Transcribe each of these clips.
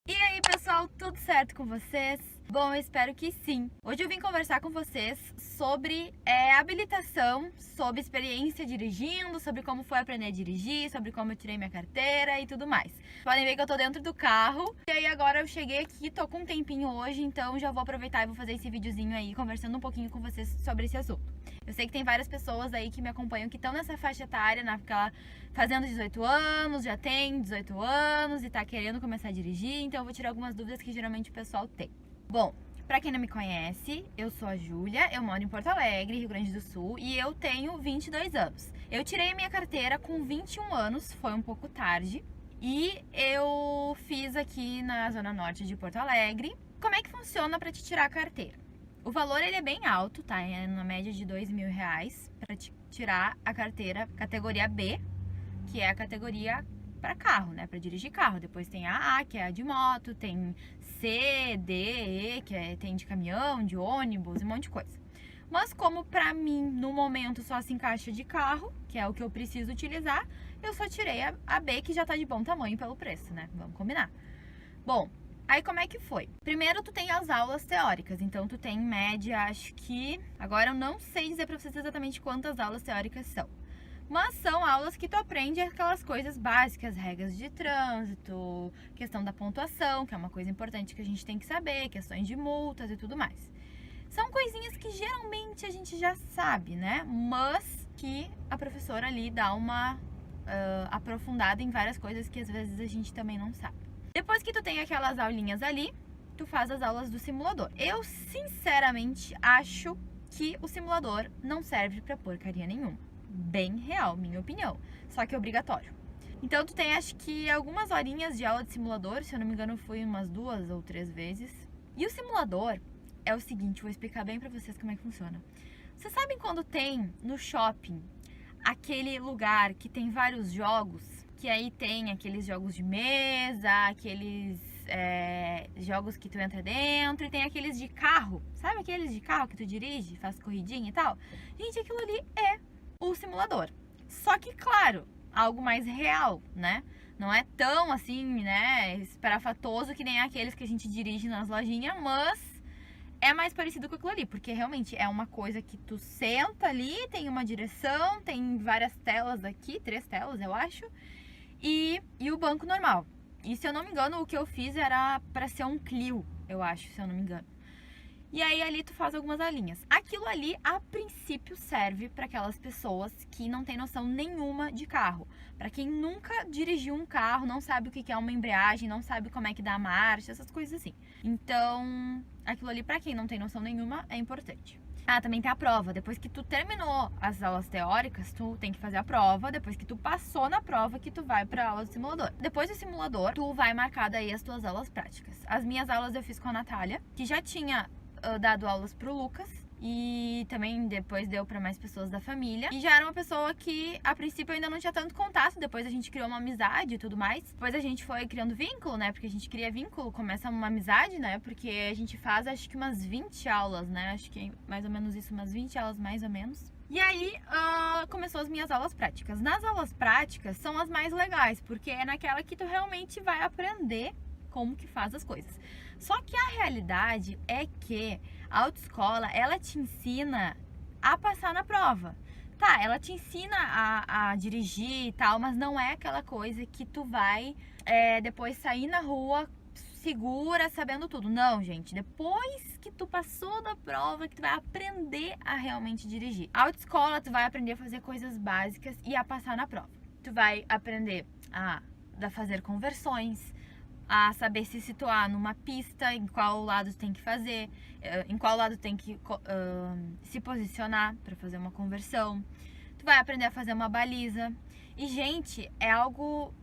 E aí, pessoal, tudo certo com vocês? Bom, eu espero que sim. Hoje eu vim conversar com vocês sobre habilitação, sobre experiência dirigindo, sobre como foi aprender a dirigir, sobre como eu tirei minha carteira e tudo mais. Podem ver que eu tô dentro do carro. E aí agora eu cheguei aqui, tô com um tempinho hoje, então já vou aproveitar e vou fazer esse videozinho aí, conversando um pouquinho com vocês sobre esse assunto. Eu sei que tem várias pessoas aí que me acompanham que estão nessa faixa etária, naquela fazendo 18 anos, já tem 18 anos e tá querendo começar a dirigir, então eu vou tirar algumas dúvidas que geralmente o pessoal tem. Bom, pra quem não me conhece, eu sou a Júlia, eu moro em Porto Alegre, Rio Grande do Sul, e eu tenho 22 anos. Eu tirei a minha carteira com 21 anos, foi um pouco tarde, e eu fiz aqui na Zona Norte de Porto Alegre. Como é que funciona pra te tirar a carteira? O valor ele é bem alto, tá? É na média de R$ 2.000 pra te tirar a carteira categoria B, que é a categoria para carro, né? Para dirigir carro. Depois tem a A, que é a de moto, tem C, D, E, que tem de caminhão, de ônibus, um monte de coisa. Mas como pra mim, no momento, só se encaixa de carro, que é o que eu preciso utilizar, eu só tirei a B, que já tá de bom tamanho pelo preço, né? Vamos combinar. Bom, aí como é que foi? Primeiro tu tem as aulas teóricas, então tu tem em média, acho que... Agora eu não sei dizer pra vocês exatamente quantas aulas teóricas são. Mas são aulas que tu aprende aquelas coisas básicas, regras de trânsito, questão da pontuação, que é uma coisa importante que a gente tem que saber, questões de multas e tudo mais. São coisinhas que geralmente a gente já sabe, né? Mas que a professora ali dá uma aprofundada em várias coisas que às vezes a gente também não sabe. Depois que tu tem aquelas aulinhas ali, tu faz as aulas do simulador. Eu, sinceramente, acho que o simulador não serve pra porcaria nenhuma. Bem real, minha opinião. Só que é obrigatório. Então tu tem, acho que, algumas horinhas de aula de simulador. Se eu não me engano, eu fui umas 2 ou 3 vezes. E o simulador é o seguinte, vou explicar bem pra vocês como é que funciona. Vocês sabem quando tem no shopping aquele lugar que tem vários jogos? Que aí tem aqueles jogos de mesa, aqueles jogos que tu entra dentro, e tem aqueles de carro. Sabe aqueles de carro que tu dirige, faz corridinha e tal? Gente, aquilo ali é o simulador. Só que, claro, algo mais real, né? Não é tão assim, né, esperafatoso que nem aqueles que a gente dirige nas lojinhas, mas é mais parecido com aquilo ali, porque realmente é uma coisa que tu senta ali, tem uma direção, tem várias telas aqui, 3 telas, eu acho, e o banco normal. E se eu não me engano, o que eu fiz era pra ser um Clio, eu acho, se eu não me engano. E aí ali tu faz algumas aulinhas. Aquilo ali, a princípio, serve para aquelas pessoas que não tem noção nenhuma de carro. Para quem nunca dirigiu um carro, não sabe o que é uma embreagem, não sabe como é que dá a marcha, essas coisas assim. Então, aquilo ali, para quem não tem noção nenhuma, é importante. Ah, também tem a prova. Depois que tu terminou as aulas teóricas, tu tem que fazer a prova. Depois que tu passou na prova, que tu vai pra aula do simulador. Depois do simulador, tu vai marcar daí as tuas aulas práticas. As minhas aulas eu fiz com a Natália, que já tinha dado aulas pro Lucas e também depois deu para mais pessoas da família. E já era uma pessoa que a princípio ainda não tinha tanto contato, depois a gente criou uma amizade e tudo mais. Depois a gente foi criando vínculo, né? Porque a gente cria vínculo, começa uma amizade, né? Porque a gente faz acho que umas 20 aulas, né? Acho que mais ou menos isso, umas 20 aulas mais ou menos. E aí começou as minhas aulas práticas. Nas aulas práticas são as mais legais, porque é naquela que tu realmente vai aprender como que faz as coisas. Só que a realidade é que a autoescola, ela te ensina a passar na prova. Tá, ela te ensina a dirigir e tal, mas não é aquela coisa que tu vai depois sair na rua segura, sabendo tudo. Não, gente, depois que tu passou da prova que tu vai aprender a realmente dirigir. A autoescola, tu vai aprender a fazer coisas básicas e a passar na prova. Tu vai aprender a fazer conversões, a saber se situar numa pista, em qual lado tem que fazer, em qual lado tem que se posicionar para fazer uma conversão. Tu vai aprender a fazer uma baliza. E, gente, é algo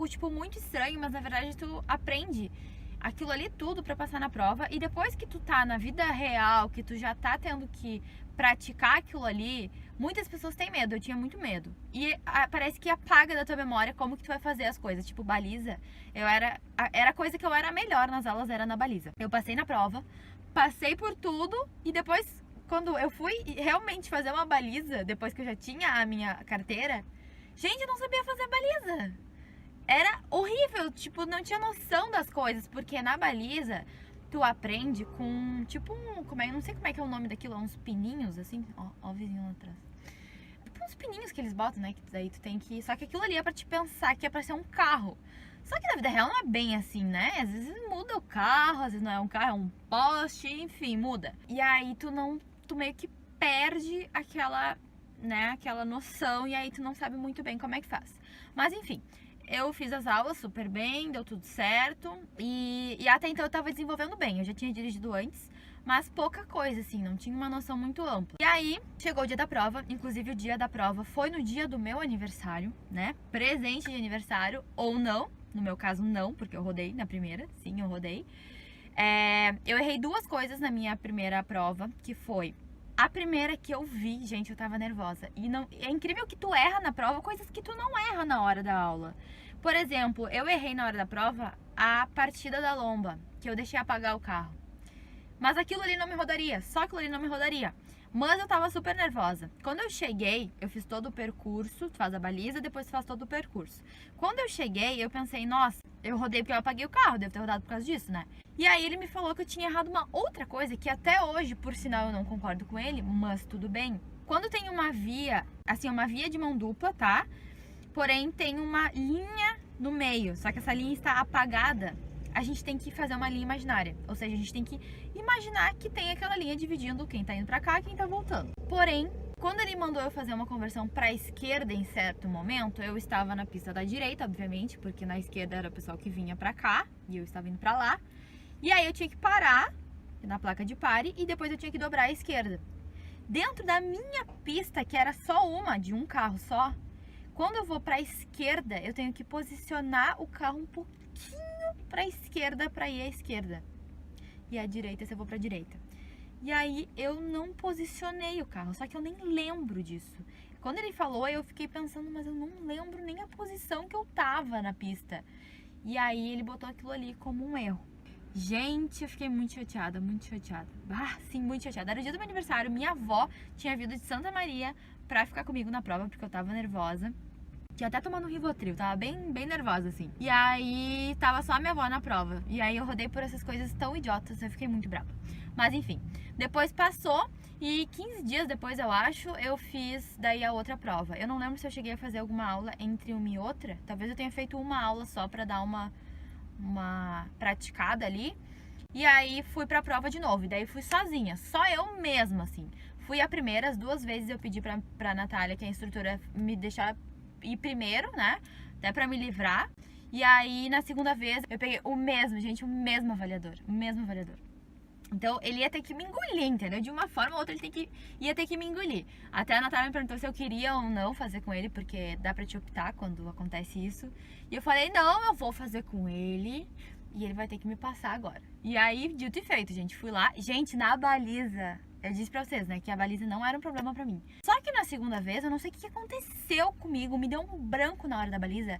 tipo muito estranho, mas na verdade tu aprende aquilo ali tudo para passar na prova. E depois que tu tá na vida real, que tu já tá tendo que praticar aquilo ali, muitas pessoas têm medo, eu tinha muito medo. E parece que apaga da tua memória como que tu vai fazer as coisas, tipo baliza. Era a coisa que eu era melhor nas aulas, era na baliza. Eu passei na prova, passei por tudo e depois, quando eu fui realmente fazer uma baliza, depois que eu já tinha a minha carteira, gente, eu não sabia fazer baliza. era horrível, tipo, não tinha noção das coisas, porque na baliza tu aprende com, tipo, não sei como é que é o nome daquilo, uns pininhos, assim, ó o vizinho lá atrás. Tipo uns pininhos que eles botam, né, que daí tu tem que, só que aquilo ali é pra te pensar que é pra ser um carro. Só que na vida real não é bem assim, né? Às vezes muda o carro, às vezes não é um carro, é um poste, enfim, muda. E aí tu meio que perde aquela, né, aquela noção, e aí tu não sabe muito bem como é que faz. Mas enfim, eu fiz as aulas super bem, deu tudo certo, e até então eu tava desenvolvendo bem, eu já tinha dirigido antes, mas pouca coisa, assim, não tinha uma noção muito ampla. E aí, chegou o dia da prova, inclusive o dia da prova foi no dia do meu aniversário, né, presente de aniversário, ou não, no meu caso não, porque eu rodei na primeira, sim, eu rodei. Eu errei duas coisas na minha primeira prova, que foi... A primeira que eu vi, gente, eu tava nervosa. E não, é incrível que tu erra na prova coisas que tu não erra na hora da aula. Por exemplo, eu errei na hora da prova a partida da lomba, que eu deixei apagar o carro. Mas aquilo ali não me rodaria, só aquilo ali não me rodaria. Mas eu tava super nervosa. Quando eu cheguei, eu fiz todo o percurso, tu faz a baliza, depois tu faz todo o percurso. Quando eu cheguei, eu pensei, nossa, eu rodei porque eu apaguei o carro, devo ter rodado por causa disso, né? E aí ele me falou que eu tinha errado uma outra coisa, que até hoje, por sinal, eu não concordo com ele, mas tudo bem. Quando tem uma via, assim, uma via de mão dupla, tá? Porém, tem uma linha no meio, só que essa linha está apagada. A gente tem que fazer uma linha imaginária, ou seja, a gente tem que imaginar que tem aquela linha dividindo quem tá indo pra cá e quem tá voltando. Porém, quando ele mandou eu fazer uma conversão pra esquerda em certo momento, eu estava na pista da direita, obviamente, porque na esquerda era o pessoal que vinha pra cá e eu estava indo pra lá. E aí eu tinha que parar na placa de pare e depois eu tinha que dobrar à esquerda. Dentro da minha pista, que era só uma, de um carro só, quando eu vou pra esquerda, eu tenho que posicionar o carro um pouquinho pra esquerda pra ir à esquerda. E à direita se eu vou pra direita. E aí eu não posicionei o carro, só que eu nem lembro disso. Quando ele falou, eu fiquei pensando, mas eu não lembro nem a posição que eu tava na pista. E aí ele botou aquilo ali como um erro. Gente, eu fiquei muito chateada, muito chateada. Ah, sim, muito chateada. Era o dia do meu aniversário, minha avó tinha vindo de Santa Maria pra ficar comigo na prova, porque eu tava nervosa. Tinha até tomado um Rivotril, tava bem nervosa, assim. E aí, tava só a minha avó na prova. E aí eu rodei por essas coisas tão idiotas, eu fiquei muito brava. Mas enfim, depois passou e 15 dias depois, eu acho, eu fiz daí a outra prova. Eu não lembro se eu cheguei a fazer alguma aula entre uma e outra. Talvez eu tenha feito uma aula só pra dar uma praticada ali. E aí fui pra prova de novo. E daí fui sozinha, só eu mesma, assim. Fui a primeira, as duas vezes eu pedi pra Natália, que é a instrutora, me deixar ir primeiro, né? Até pra me livrar. E aí, na segunda vez, eu peguei o mesmo, gente, o mesmo avaliador. O mesmo avaliador. Então, ele ia ter que me engolir, entendeu? De uma forma ou outra, ele ia ter que me engolir. Até a Natália me perguntou se eu queria ou não fazer com ele, porque dá pra te optar quando acontece isso. E eu falei, não, eu vou fazer com ele e ele vai ter que me passar agora. E aí, dito e feito, gente, fui lá. Gente, na baliza... Eu disse pra vocês, né, que a baliza não era um problema pra mim. Só que na segunda vez, eu não sei o que aconteceu comigo, me deu um branco na hora da baliza.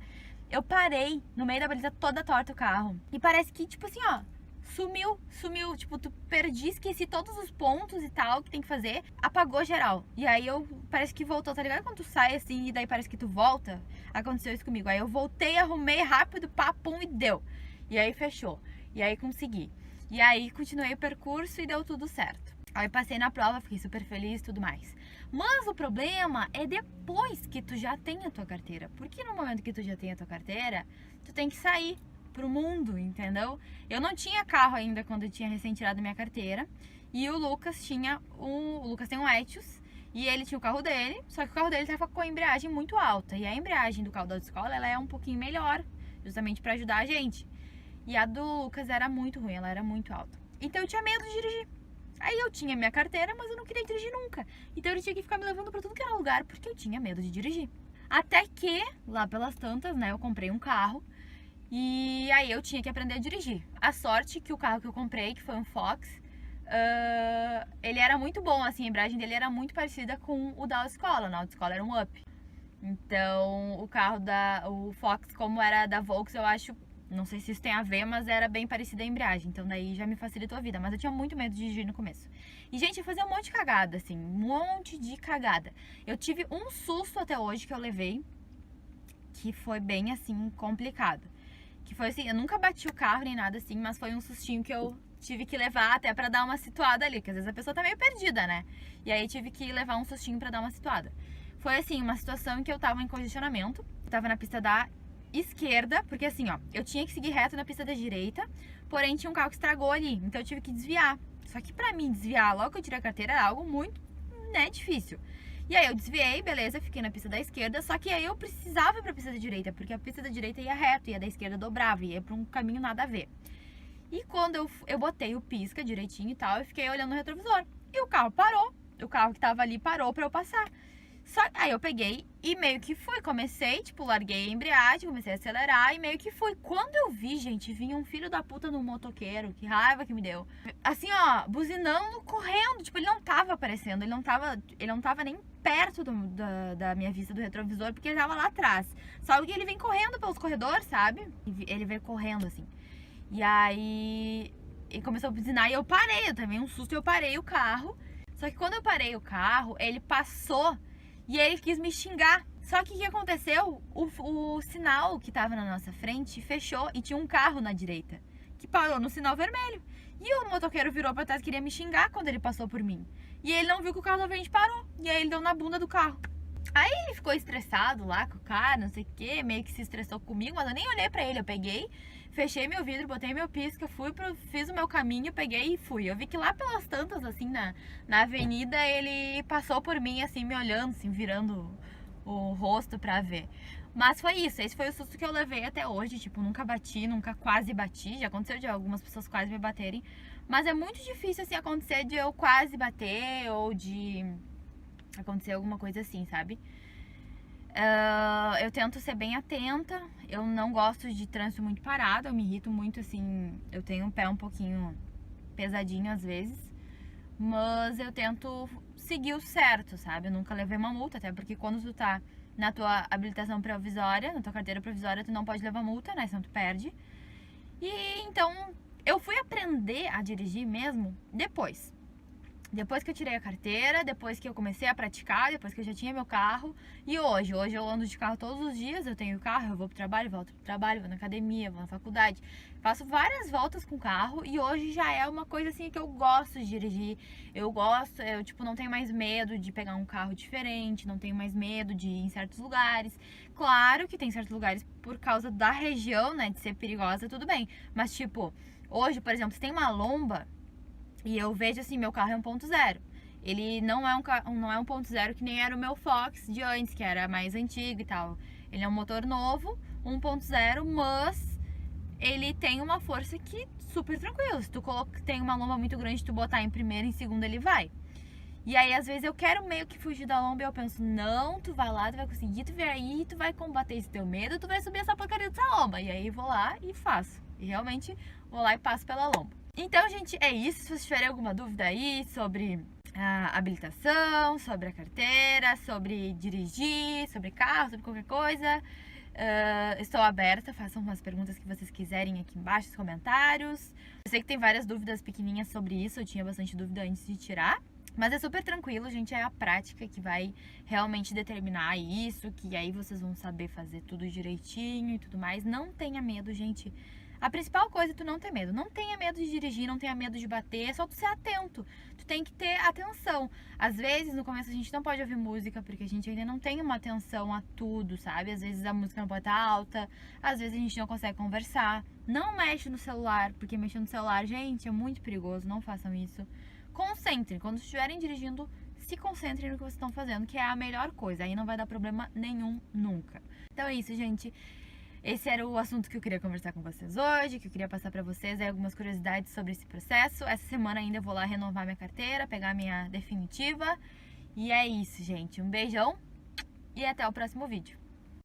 Eu parei no meio da baliza toda torta o carro. E parece que, tipo assim, ó, sumiu. Tipo, tu perdi, esqueci todos os pontos e tal que tem que fazer, apagou geral. E aí parece que voltou, tá ligado? Quando tu sai assim e daí parece que tu volta, aconteceu isso comigo. Aí eu voltei, arrumei rápido, papum e deu. E aí fechou. E aí consegui. E aí continuei o percurso e deu tudo certo. Aí passei na prova, fiquei super feliz e tudo mais. Mas o problema é depois que tu já tem a tua carteira. Porque no momento que tu já tem a tua carteira, tu tem que sair pro mundo, entendeu? Eu não tinha carro ainda quando eu tinha recém tirado minha carteira. E o Lucas o Lucas tem um Etios. E ele tinha o carro dele, só que o carro dele tava com a embreagem muito alta. E a embreagem do carro da autoescola, ela é um pouquinho melhor, justamente pra ajudar a gente. E a do Lucas era muito ruim, ela era muito alta. Então eu tinha medo de dirigir. Aí eu tinha minha carteira, mas eu não queria dirigir nunca. Então ele tinha que ficar me levando pra tudo que era lugar, porque eu tinha medo de dirigir. Até que, lá pelas tantas, né, eu comprei um carro. E aí eu tinha que aprender a dirigir. A sorte que o carro que eu comprei, que foi um Fox, ele era muito bom, assim, a embreagem dele era muito parecida com o da autoescola. Na autoescola era um Up. Então, o Fox, como era da Volks, eu acho... Não sei se isso tem a ver, mas era bem parecida a embreagem. Então daí já me facilitou a vida. Mas eu tinha muito medo de dirigir no começo. E, gente, eu fazia um monte de cagada, assim. Um monte de cagada. Eu tive um susto até hoje que eu levei. que foi bem, assim, complicado. Que foi assim, eu nunca bati o carro nem nada assim, mas foi um sustinho que eu tive que levar até pra dar uma situada ali, que às vezes a pessoa tá meio perdida, né? E aí tive que levar um sustinho pra dar uma situada. Foi assim, uma situação em que eu tava em congestionamento, tava na pista da esquerda, porque assim, ó, eu tinha que seguir reto na pista da direita, porém tinha um carro que estragou ali, então eu tive que desviar. Só que pra mim desviar logo que eu tirei a carteira era algo muito, né, difícil. E aí eu desviei, beleza, fiquei na pista da esquerda, só que aí eu precisava ir pra pista da direita, porque a pista da direita ia reto e a da esquerda dobrava, ia pra um caminho nada a ver. E quando eu botei o pisca direitinho e tal, eu fiquei olhando no retrovisor. E o carro parou, o carro que tava ali parou pra eu passar. Só aí eu peguei e meio que fui, comecei, tipo, larguei a embreagem, comecei a acelerar e meio que fui. Quando eu vi, gente, vinha um filho da puta no motoqueiro, que raiva que me deu. Assim, ó, buzinando, correndo, tipo, ele não tava aparecendo, ele não tava nem perto da minha vista do retrovisor, porque ele tava lá atrás. Só que ele vem correndo pelos corredores, sabe? Ele veio correndo, assim. E aí, ele começou a buzinar e eu parei, eu também um susto, eu parei o carro. Só que quando eu parei o carro, ele passou e ele quis me xingar. Só que o que aconteceu? O sinal que tava na nossa frente fechou e tinha um carro na direita que parou no sinal vermelho. E o motoqueiro virou pra trás e queria me xingar quando ele passou por mim. E ele não viu que o carro da frente parou. E aí ele deu na bunda do carro. Aí ele ficou estressado lá com o cara, não sei o que, meio que se estressou comigo, mas eu nem olhei pra ele. Eu peguei, fechei meu vidro, botei meu pisca, fiz o meu caminho, peguei e fui. Eu vi que lá pelas tantas, assim, na avenida, ele passou por mim, assim, me olhando, assim, virando o rosto pra ver. Mas foi isso, esse foi o susto que eu levei até hoje, tipo, nunca bati, nunca quase bati, já aconteceu de algumas pessoas quase me baterem, mas é muito difícil, assim, acontecer de eu quase bater ou de acontecer alguma coisa assim, sabe? Eu tento ser bem atenta, eu não gosto de trânsito muito parado, eu me irrito muito, assim, eu tenho um pé um pouquinho pesadinho às vezes, mas eu tento seguir o certo, sabe? Eu nunca levei uma multa, até porque quando tu tá na tua habilitação provisória, na tua carteira provisória, tu não pode levar multa, né? Senão tu perde. E então, eu fui aprender a dirigir mesmo depois. Depois que eu tirei a carteira, depois que eu comecei a praticar, depois que eu já tinha meu carro. E hoje eu ando de carro todos os dias, eu tenho carro, eu vou pro trabalho, volto pro trabalho, vou na academia, vou na faculdade. Faço várias voltas com o carro e hoje já é uma coisa assim que eu gosto de dirigir. Eu gosto, eu tipo, não tenho mais medo de pegar um carro diferente, não tenho mais medo de ir em certos lugares. Claro que tem certos lugares por causa da região, né, de ser perigosa, tudo bem. Mas tipo, hoje, por exemplo, se tem uma lomba, e eu vejo assim, meu carro é 1.0. Ele não é não é 1.0 que nem era o meu Fox de antes, que era mais antigo e tal. Ele é um motor novo, 1.0, mas ele tem uma força que super tranquilo. Se tu tem uma lomba muito grande, tu botar em primeiro, em segundo, ele vai. E aí, às vezes, eu quero meio que fugir da lomba e eu penso, não, tu vai lá, tu vai conseguir, tu vem aí, tu vai combater esse teu medo, tu vai subir essa porcaria dessa lomba. E aí, vou lá e faço. E realmente, vou lá e passo pela lomba. Então, gente, é isso. Se vocês tiverem alguma dúvida aí sobre a habilitação, sobre a carteira, sobre dirigir, sobre carro, sobre qualquer coisa, estou aberta. Façam umas perguntas que vocês quiserem aqui embaixo nos comentários. Eu sei que tem várias dúvidas pequenininhas sobre isso. Eu tinha bastante dúvida antes de tirar. Mas é super tranquilo, gente. É a prática que vai realmente determinar isso. Que aí vocês vão saber fazer tudo direitinho e tudo mais. Não tenha medo, gente. A principal coisa é tu não ter medo. Não tenha medo de dirigir, não tenha medo de bater, é só tu ser atento. Tu tem que ter atenção. Às vezes, no começo, a gente não pode ouvir música, porque a gente ainda não tem uma atenção a tudo, sabe? Às vezes a música não pode estar alta, às vezes a gente não consegue conversar. Não mexe no celular, porque mexer no celular, gente, é muito perigoso, não façam isso. Concentrem, quando estiverem dirigindo, se concentrem no que vocês estão fazendo, que é a melhor coisa. Aí não vai dar problema nenhum, nunca. Então é isso, gente. Esse era o assunto que eu queria conversar com vocês hoje, que eu queria passar pra vocês algumas curiosidades sobre esse processo. Essa semana ainda eu vou lá renovar minha carteira, pegar minha definitiva. E é isso, gente. Um beijão e até o próximo vídeo.